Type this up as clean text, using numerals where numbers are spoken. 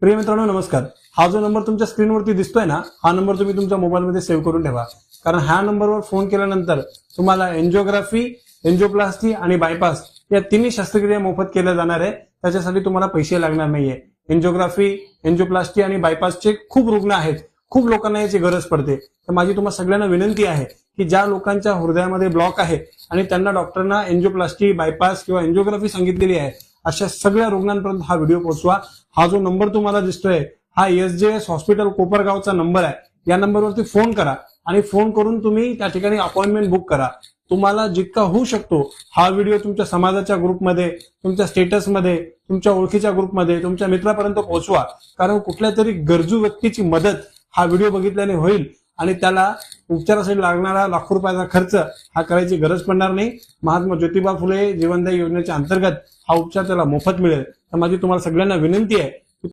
प्रिय मित्रांनो नमस्कार। हा जो नंबर तुमच्या स्क्रीनवरती दिसतोय ना, हा नंबर तुम्ही तुमच्या मोबाईलमध्ये सेव्ह करून ठेवा, कारण ह्या नंबरवर फोन केल्यानंतर तुम्हाला एंजिओग्राफी, एंजिओप्लास्टी आणि बायपास या तिन्ही शस्त्रक्रिया मोफत केल्या जाणार आहे। त्याच्यासाठी तुम्हाला पैसे लागणार नाहीये। एंजिओग्राफी, एंजिओप्लास्टी आणि बायपासचे खूप रुग्ण आहेत, खूप लोकांना याची गरज पडते। तर माझी तुम्हाला सगळ्यांना विनंती आहे की ज्या लोकांच्या हृदयामध्ये ब्लॉक आहे आणि त्यांना डॉक्टरना एंजिओप्लास्टी, बायपास किंवा एंजिओग्राफी सांगितलेली आहे, अशा सगळ्या रुग्णांपर्यंत हा व्हिडिओ पोहोचवा। हा जो नंबर तुम्हाला दिसतोय हा एसजेएस हॉस्पिटल कोपरगावचा नंबर आहे। या नंबरवरती फोन करा आणि फोन करून तुम्ही त्या ठिकाणी अपॉइंटमेंट बुक करा। तुम्हाला जितका होऊ शकतो हा व्हिडिओ तुमच्या समाजाच्या ग्रुपमध्ये, तुमच्या स्टेटसमध्ये, तुमच्या ओळखीच्या ग्रुपमध्ये, तुमच्या मित्रापर्यंत पोहोचवा, कारण कुठल्या तरी गरजू व्यक्तीची मदत हा व्हिडिओ बघितल्याने होईल आणि त्याला उपचारासाठी लागणारा लाखो रुपयाचा खर्च हा करायची गरज पडणार नाही। महात्मा ज्योतिबा फुले जीवनदायी योजनेच्या अंतर्गत हा उपचार त्याला मोफत मिळेल। तर माझी तुम्हाला सगळ्यांना विनंती आहे